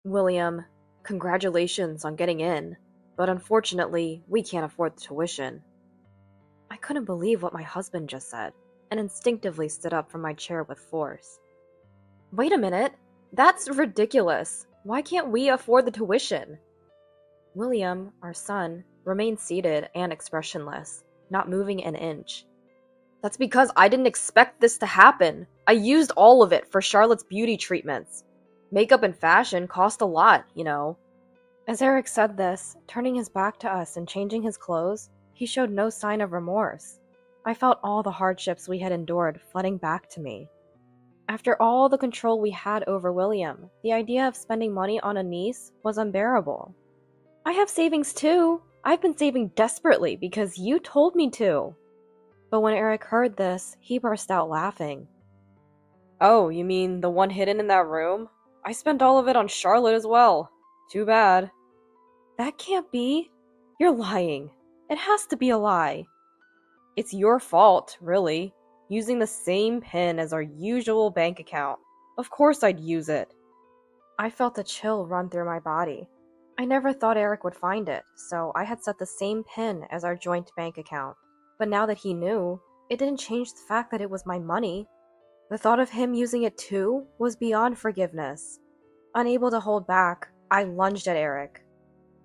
William, congratulations on getting in, but unfortunately, we can't afford the tuition. I couldn't believe what my husband just said, and instinctively stood up from my chair with force. Wait a minute! That's ridiculous! Why can't we afford the tuition? William, our son, remained seated and expressionless, not moving an inch. That's because I didn't expect this to happen. I used all of it for Charlotte's beauty treatments. Makeup and fashion cost a lot, you know. As Eric said this, turning his back to us and changing his clothes, he showed no sign of remorse. I felt all the hardships we had endured flooding back to me. After all the control we had over William, the idea of spending money on a niece was unbearable. I have savings too. I've been saving desperately because you told me to. But when Eric heard this, he burst out laughing. Oh, you mean the one hidden in that room? I spent all of it on Charlotte as well. Too bad. That can't be. You're lying. It has to be a lie. It's your fault, really. Using the same PIN as our usual bank account. Of course I'd use it. I felt a chill run through my body. I never thought Eric would find it, so I had set the same PIN as our joint bank account. But now that he knew, it didn't change the fact that it was my money. The thought of him using it too was beyond forgiveness. Unable to hold back, I lunged at Eric.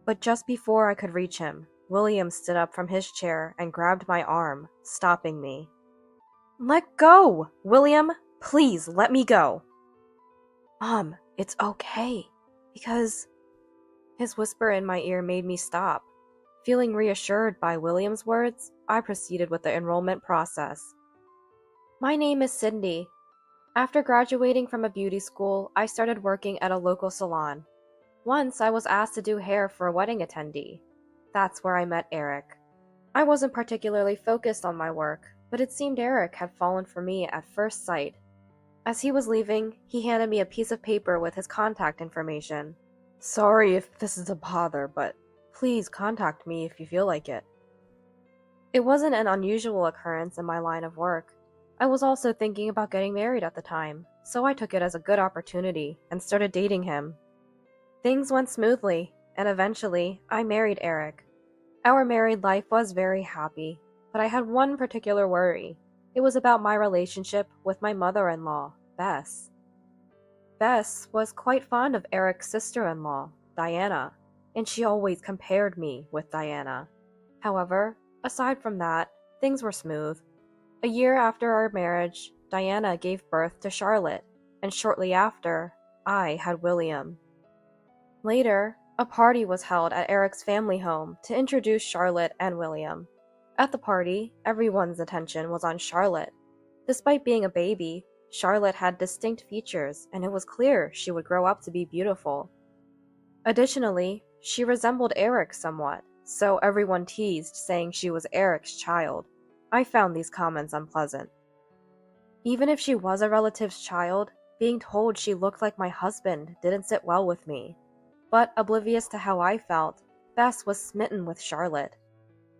But just before I could reach him, William stood up from his chair and grabbed my arm, stopping me. Let go! William, please let me go. Mom, it's okay, because... His whisper in my ear made me stop. Feeling reassured by William's words, I proceeded with the enrollment process. My name is Cindy. After graduating from a beauty school, I started working at a local salon. Once I was asked to do hair for a wedding attendee. That's where I met Eric. I wasn't particularly focused on my work, but it seemed Eric had fallen for me at first sight. As he was leaving, he handed me a piece of paper with his contact information. Sorry if this is a bother, but please contact me if you feel like it. It wasn't an unusual occurrence in my line of work. I was also thinking about getting married at the time, so I took it as a good opportunity and started dating him. Things went smoothly, and eventually, I married Eric. Our married life was very happy, but I had one particular worry. It was about my relationship with my mother-in-law, Bess. Bess was quite fond of Eric's sister-in-law, Diana, and she always compared me with Diana. However, aside from that, things were smooth. A year after our marriage, Diana gave birth to Charlotte, and shortly after, I had William. Later, a party was held at Eric's family home to introduce Charlotte and William. At the party, everyone's attention was on Charlotte. Despite being a baby, Charlotte had distinct features, and it was clear she would grow up to be beautiful. Additionally, she resembled Eric somewhat, so everyone teased, saying she was Eric's child. I found these comments unpleasant. Even if she was a relative's child, being told she looked like my husband didn't sit well with me. But oblivious to how I felt, Bess was smitten with Charlotte.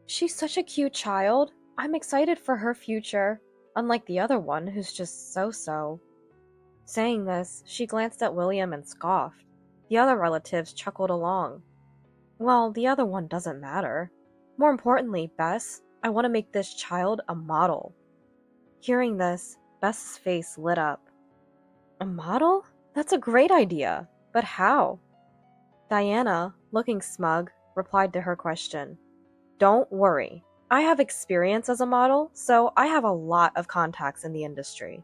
She's such a cute child. I'm excited for her future. Unlike the other one, who's just so-so. Saying this, she glanced at William and scoffed. The other relatives chuckled along. Well, the other one doesn't matter. More importantly, Bess, I want to make this child a model. Hearing this, Bess's face lit up. A model? That's a great idea. But how? Diana, looking smug, replied to her question. Don't worry. I have experience as a model, so I have a lot of contacts in the industry.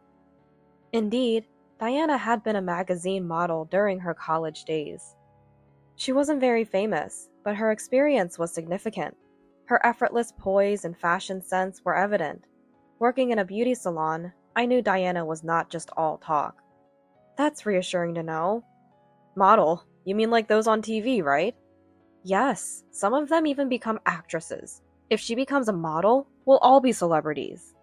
Indeed, Diana had been a magazine model during her college days. She wasn't very famous, but her experience was significant. Her effortless poise and fashion sense were evident. Working in a beauty salon, I knew Diana was not just all talk. That's reassuring to know. Model? You mean like those on TV, right? Yes, some of them even become actresses. If she becomes a model, we'll all be celebrities.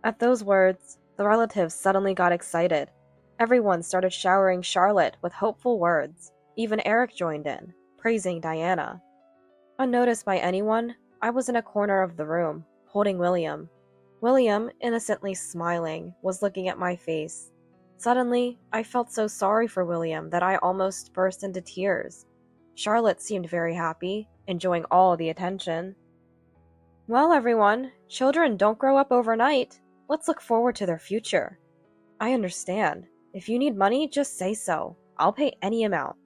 At those words, the relatives suddenly got excited. Everyone started showering Charlotte with hopeful words. Even Eric joined in, praising Diana. Unnoticed by anyone, I was in a corner of the room, holding William. William, innocently smiling, was looking at my face. Suddenly, I felt so sorry for William that I almost burst into tears. Charlotte seemed very happy, enjoying all the attention. Well, everyone, children don't grow up overnight. Let's look forward to their future. I understand. If you need money, just say so. I'll pay any amount.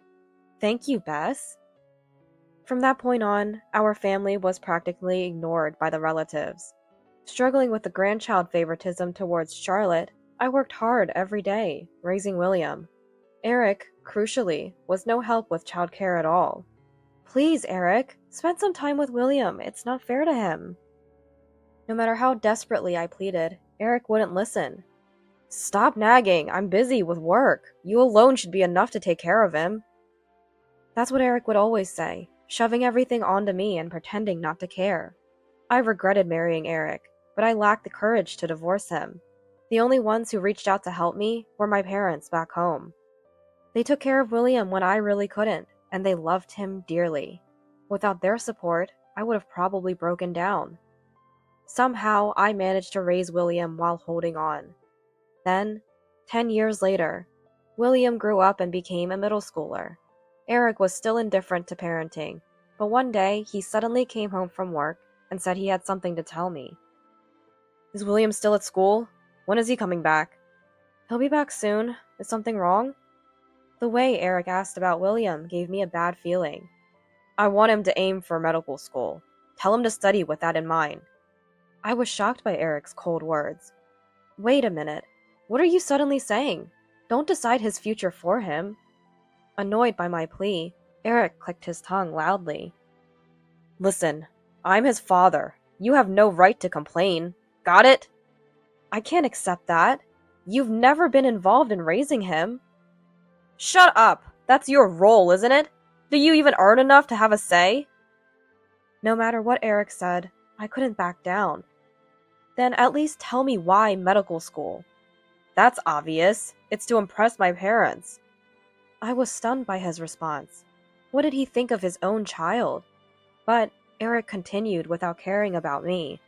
Thank you, Bess. From that point on, our family was practically ignored by the relatives. Struggling with the grandchild favoritism towards Charlotte, I worked hard every day, raising William. Eric, crucially, was no help with childcare at all. Please, Eric, spend some time with William. It's not fair to him. No matter how desperately I pleaded, Eric wouldn't listen. Stop nagging. I'm busy with work. You alone should be enough to take care of him. That's what Eric would always say, shoving everything onto me and pretending not to care. I regretted marrying Eric, but I lacked the courage to divorce him. The only ones who reached out to help me were my parents back home. They took care of William when I really couldn't, and they loved him dearly. Without their support, I would have probably broken down. Somehow, I managed to raise William while holding on. Then, 10 years later, William grew up and became a middle schooler. Eric was still indifferent to parenting, but one day he suddenly came home from work and said he had something to tell me. Is William still at school? When is he coming back? He'll be back soon. Is something wrong? The way Eric asked about William gave me a bad feeling. I want him to aim for medical school. Tell him to study with that in mind. I was shocked by Eric's cold words. Wait a minute. What are you suddenly saying? Don't decide his future for him. Annoyed by my plea, Eric clicked his tongue loudly. Listen, I'm his father. You have no right to complain. Got it? I can't accept that. You've never been involved in raising him. Shut up! That's your role, isn't it? Do you even earn enough to have a say? No matter what Eric said, I couldn't back down. Then at least tell me why medical school. That's obvious. It's to impress my parents. I was stunned by his response. What did he think of his own child? But Eric continued without caring about me.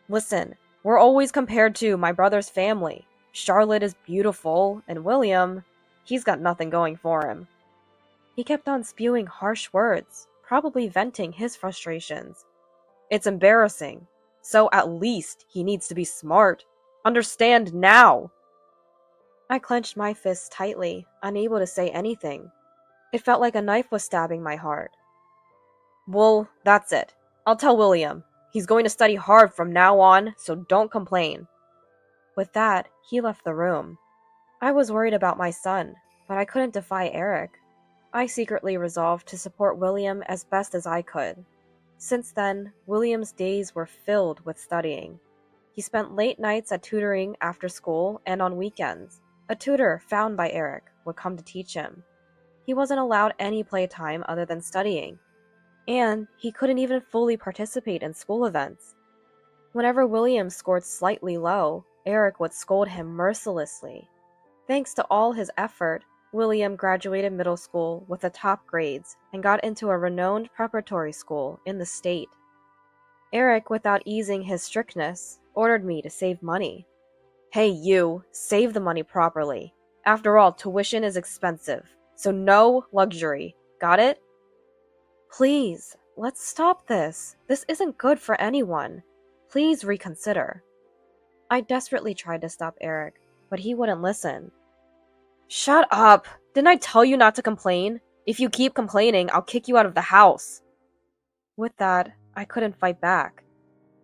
Listen, we're always compared to my brother's family. Charlotte is beautiful, and William, he's got nothing going for him. He kept on spewing harsh words, probably venting his frustrations. It's embarrassing. So at least he needs to be smart. Understand now! I clenched my fists tightly, unable to say anything. It felt like a knife was stabbing my heart. Well, that's it. I'll tell William. He's going to study hard from now on, so don't complain. With that, he left the room. I was worried about my son, but I couldn't defy Eric. I secretly resolved to support William as best as I could. Since then, William's days were filled with studying. He spent late nights at tutoring after school and on weekends. A tutor found by Eric would come to teach him. He wasn't allowed any playtime other than studying, and he couldn't even fully participate in school events. Whenever William scored slightly low, Eric would scold him mercilessly. Thanks to all his effort, William graduated middle school with the top grades and got into a renowned preparatory school in the state. Eric, without easing his strictness, ordered me to save money. Hey you, save the money properly. After all, tuition is expensive, so no luxury. Got it? Please, let's stop this. This isn't good for anyone. Please reconsider. I desperately tried to stop Eric, but he wouldn't listen. Shut up! Didn't I tell you not to complain? If you keep complaining, I'll kick you out of the house. With that, I couldn't fight back.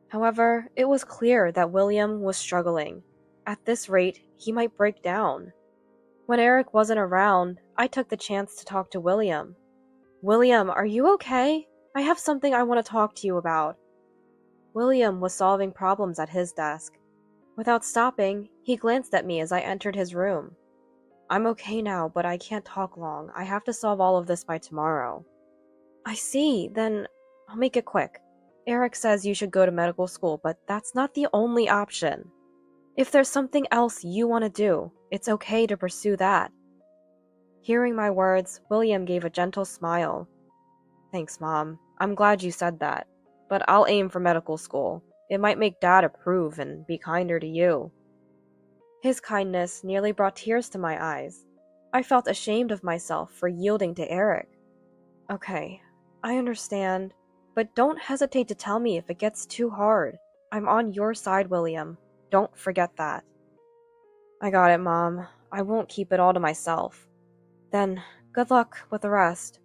However, it was clear that William was struggling. At this rate, he might break down. When Eric wasn't around, I took the chance to talk to William. William, are you okay? I have something I want to talk to you about. William was solving problems at his desk. Without stopping, he glanced at me as I entered his room. I'm okay now, but I can't talk long. I have to solve all of this by tomorrow. I see, then I'll make it quick. Eric says you should go to medical school, but that's not the only option. If there's something else you want to do, it's okay to pursue that. Hearing my words, William gave a gentle smile. Thanks, Mom. I'm glad you said that, but I'll aim for medical school. It might make Dad approve and be kinder to you. His kindness nearly brought tears to my eyes. I felt ashamed of myself for yielding to Eric. Okay, I understand, but don't hesitate to tell me if it gets too hard. I'm on your side, William. Don't forget that. I got it, Mom. I won't keep it all to myself. Then, good luck with the rest.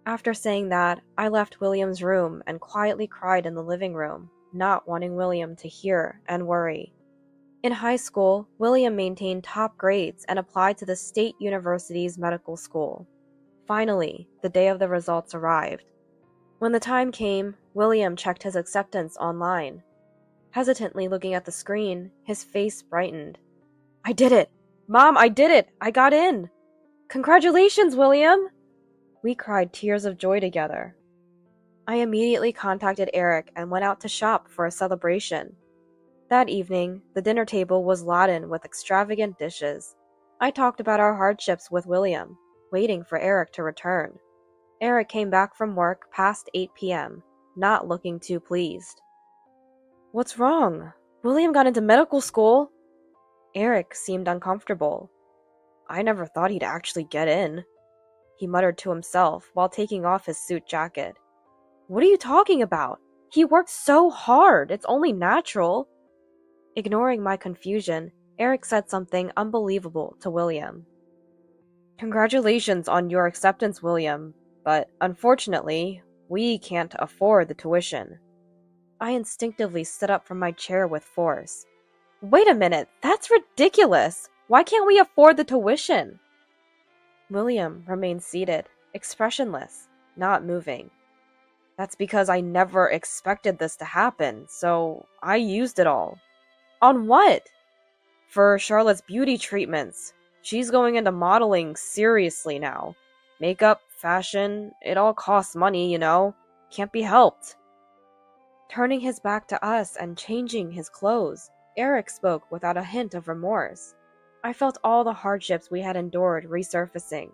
After saying that, I left William's room and quietly cried in the living room, not wanting William to hear and worry. In high school, William maintained top grades and applied to the State University's medical school. Finally, the day of the results arrived. When the time came, William checked his acceptance online. Hesitantly looking at the screen, his face brightened. I did it! Mom, I did it! I got in! Congratulations, William! We cried tears of joy together. I immediately contacted Eric and went out to shop for a celebration. That evening, the dinner table was laden with extravagant dishes. I talked about our hardships with William, waiting for Eric to return. Eric came back from work past 8 p.m., not looking too pleased. What's wrong? William got into medical school. Eric seemed uncomfortable. I never thought he'd actually get in, he muttered to himself while taking off his suit jacket. What are you talking about? He worked so hard, it's only natural. Ignoring my confusion, Eric said something unbelievable to William. Congratulations on your acceptance, William, but unfortunately, we can't afford the tuition. I instinctively stood up from my chair with force. Wait a minute, that's ridiculous! Why can't we afford the tuition? William remained seated, expressionless, not moving. That's because I never expected this to happen, so I used it all. On what? For Charlotte's beauty treatments. She's going into modeling seriously now. Makeup, fashion, it all costs money, you know. Can't be helped. Turning his back to us and changing his clothes, Eric spoke without a hint of remorse. I felt all the hardships we had endured resurfacing.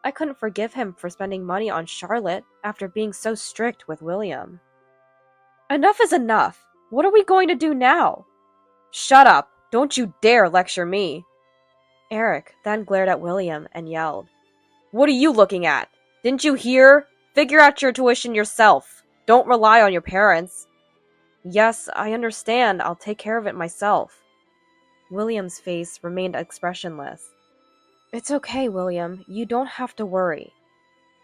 I couldn't forgive him for spending money on Charlotte after being so strict with William. Enough is enough! What are we going to do now? Shut up! Don't you dare lecture me! Eric then glared at William and yelled. What are you looking at? Didn't you hear? Figure out your tuition yourself. Don't rely on your parents. Yes, I understand. I'll take care of it myself. William's face remained expressionless. It's okay, William. You don't have to worry.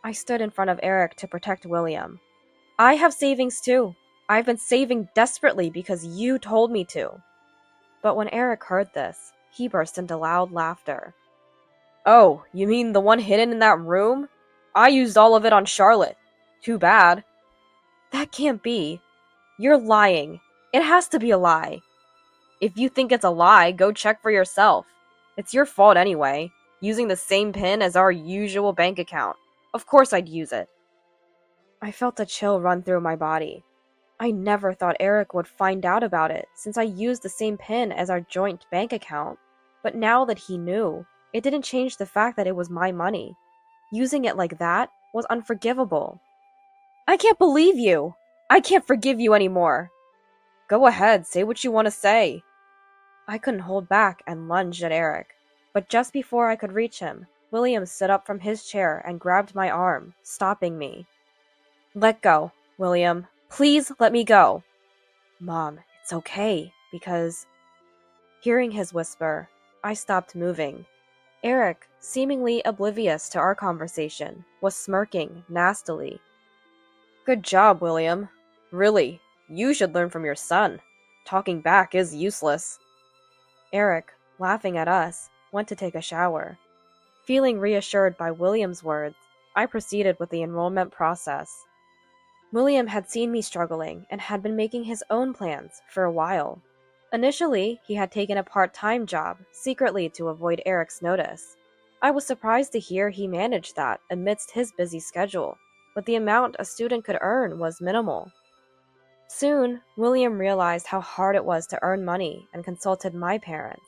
I stood in front of Eric to protect William. I have savings too. I've been saving desperately because you told me to. But when Eric heard this, he burst into loud laughter. Oh, you mean the one hidden in that room? I used all of it on Charlotte. Too bad. That can't be. You're lying. It has to be a lie. If you think it's a lie, go check for yourself. It's your fault anyway, using the same PIN as our usual bank account. Of course I'd use it. I felt a chill run through my body. I never thought Eric would find out about it since I used the same PIN as our joint bank account. But now that he knew, it didn't change the fact that it was my money. Using it like that was unforgivable. I can't believe you! I can't forgive you anymore! Go ahead, say what you want to say. I couldn't hold back and lunged at Eric. But just before I could reach him, William stood up from his chair and grabbed my arm, stopping me. Let go, William. Please let me go. Mom, it's okay, because... Hearing his whisper, I stopped moving. Eric, seemingly oblivious to our conversation, was smirking nastily. Good job, William. Really, you should learn from your son. Talking back is useless. Eric, laughing at us, went to take a shower. Feeling reassured by William's words, I proceeded with the enrollment process. William had seen me struggling and had been making his own plans for a while. Initially, he had taken a part-time job, secretly to avoid Eric's notice. I was surprised to hear he managed that amidst his busy schedule, but the amount a student could earn was minimal. Soon, William realized how hard it was to earn money and consulted my parents.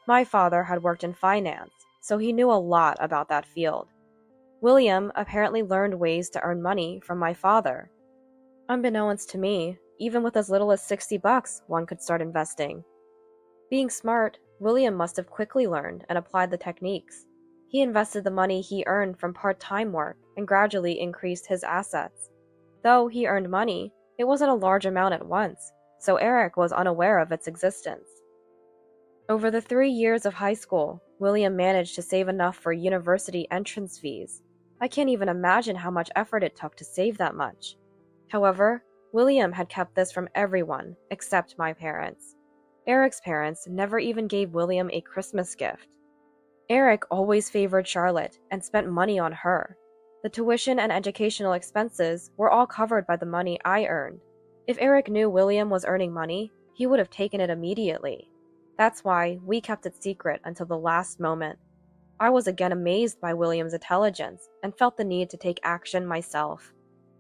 My father had worked in finance, so he knew a lot about that field. William apparently learned ways to earn money from my father. Unbeknownst to me, even with as little as $60, one could start investing. Being smart, William must have quickly learned and applied the techniques. He invested the money he earned from part-time work and gradually increased his assets. Though he earned money, it wasn't a large amount at once, so Eric was unaware of its existence. Over the 3 years of high school, William managed to save enough for university entrance fees. I can't even imagine how much effort it took to save that much. However, William had kept this from everyone except my parents. Eric's parents never even gave William a Christmas gift. Eric always favored Charlotte and spent money on her. The tuition and educational expenses were all covered by the money I earned. If Eric knew William was earning money, he would have taken it immediately. That's why we kept it secret until the last moment. I was again amazed by William's intelligence and felt the need to take action myself.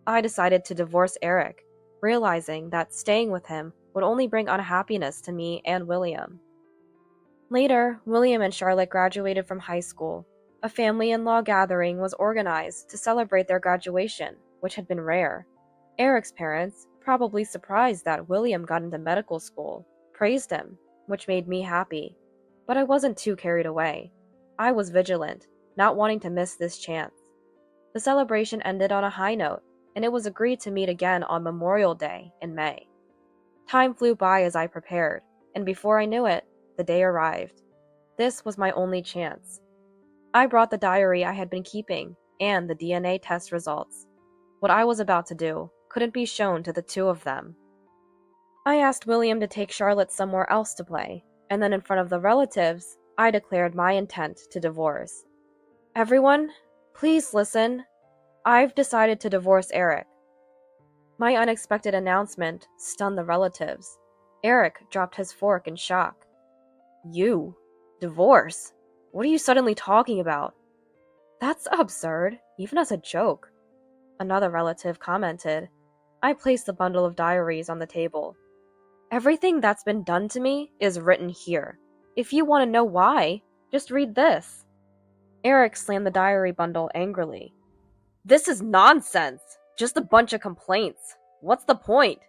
I decided to divorce Eric, realizing that staying with him would only bring unhappiness to me and William. Later, William and Charlotte graduated from high school. A family-in-law gathering was organized to celebrate their graduation, which had been rare. Eric's parents, probably surprised that William got into medical school, praised him, which made me happy. But I wasn't too carried away. I was vigilant, not wanting to miss this chance. The celebration ended on a high note, and it was agreed to meet again on Memorial Day in May. Time flew by as I prepared, and before I knew it, the day arrived. This was my only chance. I brought the diary I had been keeping and the DNA test results. What I was about to do couldn't be shown to the two of them. I asked William to take Charlotte somewhere else to play, and then in front of the relatives, I declared my intent to divorce. Everyone, please listen. I've decided to divorce Eric. My unexpected announcement stunned the relatives. Eric dropped his fork in shock. You? Divorce? What are you suddenly talking about? That's absurd, even as a joke. Another relative commented. I placed the bundle of diaries on the table. Everything that's been done to me is written here. If you want to know why, just read this. Eric slammed the diary bundle angrily. This is nonsense! Just a bunch of complaints. What's the point?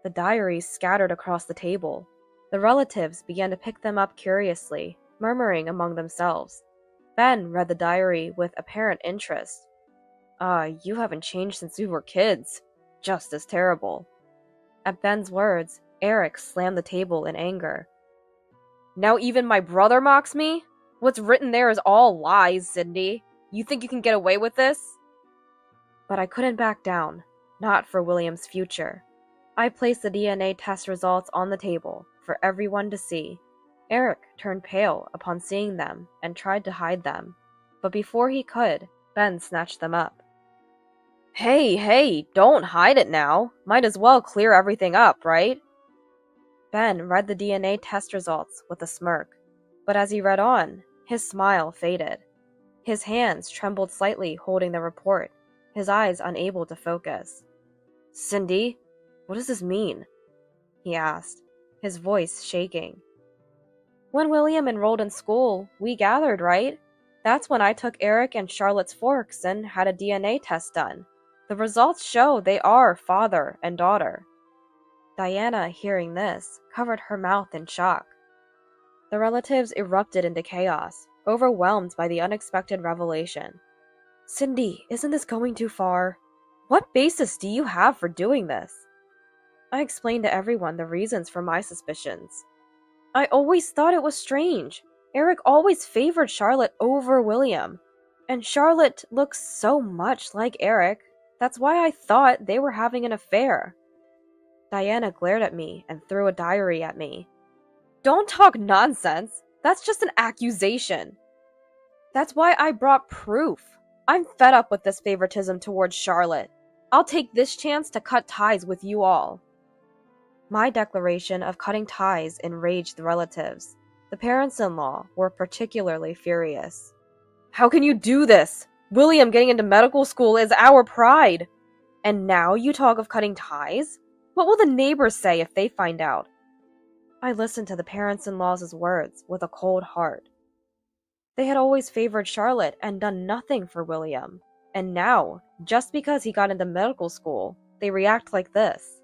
The diaries scattered across the table. The relatives began to pick them up curiously, murmuring among themselves. Ben read the diary with apparent interest. You haven't changed since we were kids. Just as terrible. At Ben's words, Eric slammed the table in anger. Now even my brother mocks me? What's written there is all lies, Cindy. You think you can get away with this? But I couldn't back down, not for William's future. I placed the DNA test results on the table for everyone to see. Eric turned pale upon seeing them and tried to hide them, but before he could, Ben snatched them up. Hey, don't hide it now. Might as well clear everything up, right? Ben read the DNA test results with a smirk, but as he read on, his smile faded. His hands trembled slightly holding the report, his eyes unable to focus. Cindy, what does this mean? He asked, his voice shaking. When William enrolled in school, we gathered, right? That's when I took Eric and Charlotte's forks and had a DNA test done. The results show they are father and daughter. Diana, hearing this, covered her mouth in shock. The relatives erupted into chaos, overwhelmed by the unexpected revelation. Cindy, isn't this going too far? What basis do you have for doing this? I explained to everyone the reasons for my suspicions. I always thought it was strange. Eric always favored Charlotte over William. And Charlotte looks so much like Eric. That's why I thought they were having an affair. Diana glared at me and threw a diary at me. Don't talk nonsense. That's just an accusation. That's why I brought proof. I'm fed up with this favoritism towards Charlotte. I'll take this chance to cut ties with you all. My declaration of cutting ties enraged the relatives. The parents-in-law were particularly furious. How can you do this? William getting into medical school is our pride. And now you talk of cutting ties? What will the neighbors say if they find out? I listened to the parents-in-law's words with a cold heart. They had always favored Charlotte and done nothing for William. And now, just because he got into medical school, they react like this.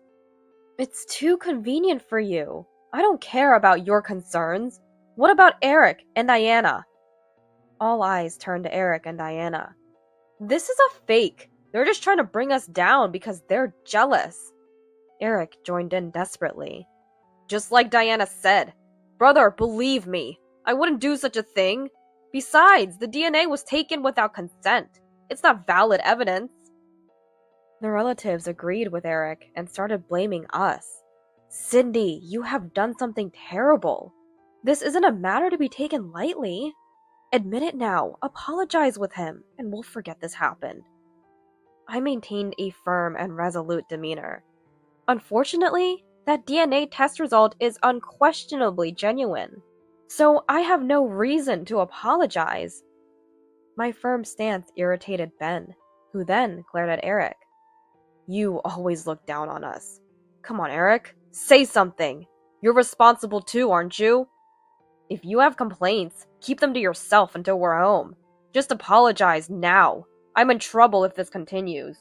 It's too convenient for you. I don't care about your concerns. What about Eric and Diana? All eyes turned to Eric and Diana. This is a fake. They're just trying to bring us down because they're jealous. Eric joined in desperately. Just like Diana said. Brother, believe me. I wouldn't do such a thing. Besides, the DNA was taken without consent. It's not valid evidence. The relatives agreed with Eric and started blaming us. Cindy, you have done something terrible. This isn't a matter to be taken lightly. Admit it now, apologize with him, and we'll forget this happened. I maintained a firm and resolute demeanor. Unfortunately, that DNA test result is unquestionably genuine, so I have no reason to apologize. My firm stance irritated Ben, who then glared at Eric. You always look down on us. Come on, Eric, say something. You're responsible too, aren't you? If you have complaints, keep them to yourself until we're home. Just apologize now. I'm in trouble if this continues.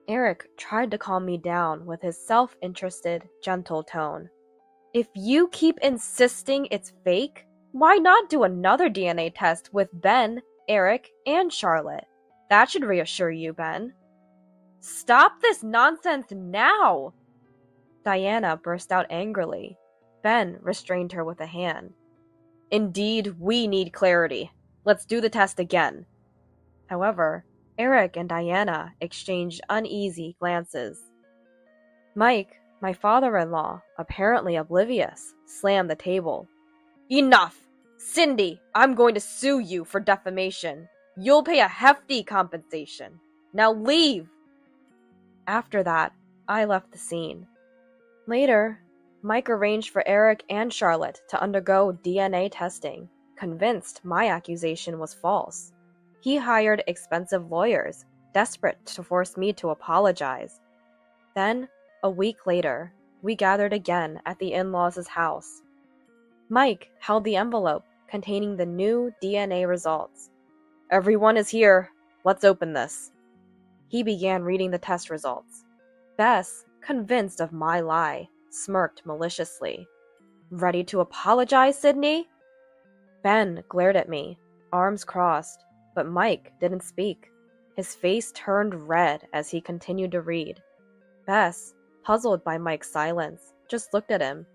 Eric tried to calm me down with his self-interested, gentle tone. If you keep insisting it's fake, why not do another DNA test with Ben, Eric, and Charlotte? That should reassure you, Ben. Stop this nonsense now! Diana burst out angrily. Ben restrained her with a hand. Indeed, we need clarity. Let's do the test again. However, Eric and Diana exchanged uneasy glances. Mike, my father-in-law, apparently oblivious, slammed the table. Enough! Cindy, I'm going to sue you for defamation. You'll pay a hefty compensation. Now leave! After that, I left the scene. Later, Mike arranged for Eric and Charlotte to undergo DNA testing, convinced my accusation was false. He hired expensive lawyers, desperate to force me to apologize. Then, a week later, we gathered again at the in-laws' house. Mike held the envelope containing the new DNA results. Everyone is here. Let's open this. He began reading the test results. Bess, convinced of my lie, smirked maliciously. Ready to apologize, Sydney? Ben glared at me, arms crossed, but Mike didn't speak. His face turned red as he continued to read. Bess, puzzled by Mike's silence, just looked at him.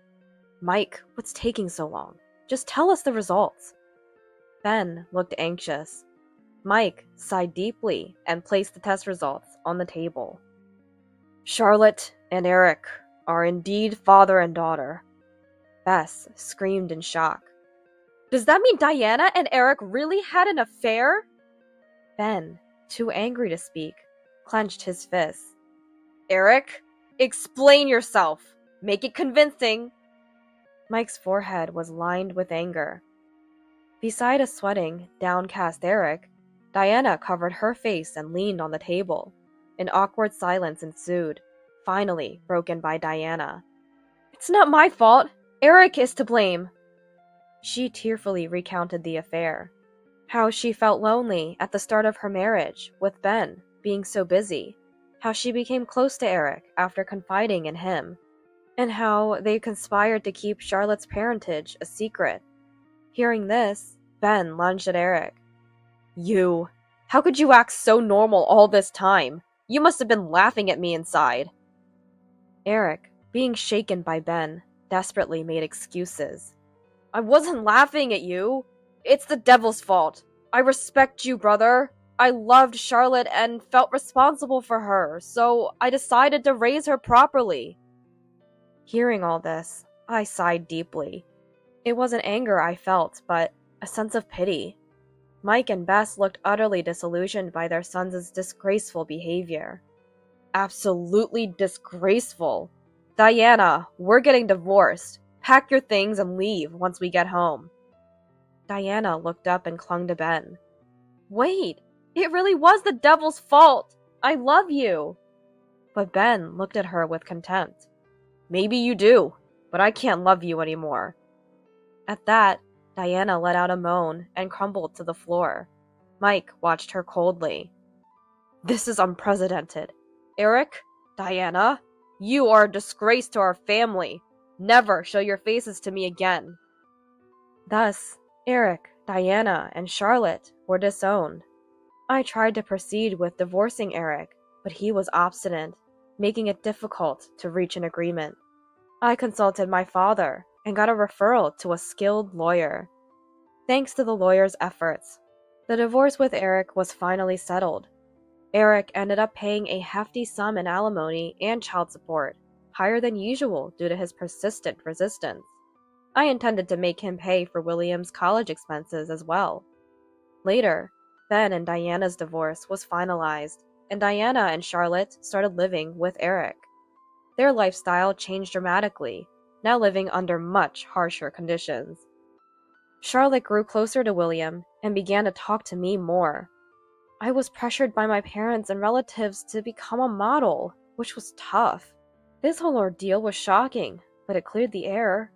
Mike, what's taking so long? Just tell us the results. Ben looked anxious. Mike sighed deeply and placed the test results on the table. Charlotte and Eric are indeed father and daughter. Bess screamed in shock. Does that mean Diana and Eric really had an affair? Ben, too angry to speak, clenched his fists. Eric, explain yourself. Make it convincing. Mike's forehead was lined with anger. Beside a sweating, downcast Eric, Diana covered her face and leaned on the table. An awkward silence ensued, finally broken by Diana. It's not my fault. Eric is to blame. She tearfully recounted the affair. How she felt lonely at the start of her marriage, with Ben being so busy. How she became close to Eric after confiding in him. And how they conspired to keep Charlotte's parentage a secret. Hearing this, Ben lunged at Eric. You! How could you act so normal all this time? You must have been laughing at me inside. Eric, being shaken by Ben, desperately made excuses. I wasn't laughing at you. It's the devil's fault. I respect you, brother. I loved Charlotte and felt responsible for her, so I decided to raise her properly. Hearing all this, I sighed deeply. It wasn't anger I felt, but a sense of pity. Mike and Bess looked utterly disillusioned by their son's disgraceful behavior. Absolutely disgraceful. Diana, we're getting divorced. Pack your things and leave once we get home. Diana looked up and clung to Ben. Wait, it really was the devil's fault. I love you. But Ben looked at her with contempt. Maybe you do, but I can't love you anymore. At that, Diana let out a moan and crumbled to the floor. Mike watched her coldly. This is unprecedented. Eric, Diana, you are a disgrace to our family. Never show your faces to me again. Thus, Eric, Diana, and Charlotte were disowned. I tried to proceed with divorcing Eric, but he was obstinate, making it difficult to reach an agreement. I consulted my father and got a referral to a skilled lawyer. Thanks to the lawyer's efforts, the divorce with Eric was finally settled. Eric ended up paying a hefty sum in alimony and child support, higher than usual due to his persistent resistance. I intended to make him pay for William's college expenses as well. Later, Ben and Diana's divorce was finalized, and Diana and Charlotte started living with Eric. Their lifestyle changed dramatically, now living under much harsher conditions. Charlotte grew closer to William and began to talk to me more. I was pressured by my parents and relatives to become a model, which was tough. This whole ordeal was shocking, but it cleared the air.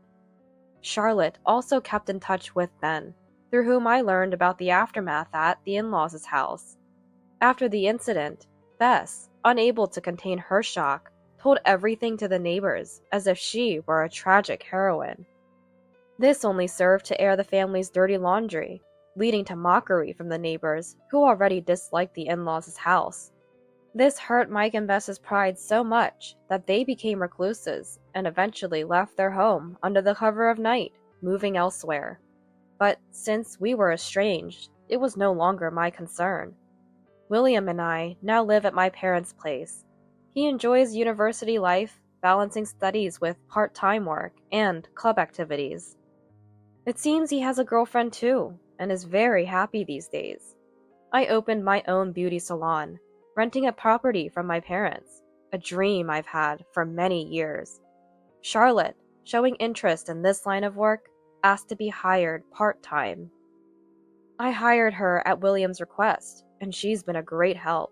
Charlotte also kept in touch with Ben, through whom I learned about the aftermath at the in-laws' house. After the incident, Bess, unable to contain her shock, told everything to the neighbors as if she were a tragic heroine. This only served to air the family's dirty laundry, leading to mockery from the neighbors who already disliked the in-laws' house. This hurt Mike and Bess's pride so much that they became recluses and eventually left their home under the cover of night, moving elsewhere. But since we were estranged, it was no longer my concern. William and I now live at my parents' place. He enjoys university life, balancing studies with part-time work and club activities. It seems he has a girlfriend too, and is very happy these days. I opened my own beauty salon, renting a property from my parents, a dream I've had for many years. Charlotte, showing interest in this line of work, asked to be hired part-time. I hired her at William's request, and she's been a great help.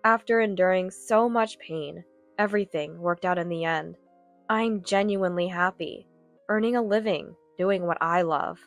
After enduring so much pain, everything worked out in the end. I'm genuinely happy, earning a living, doing what I love.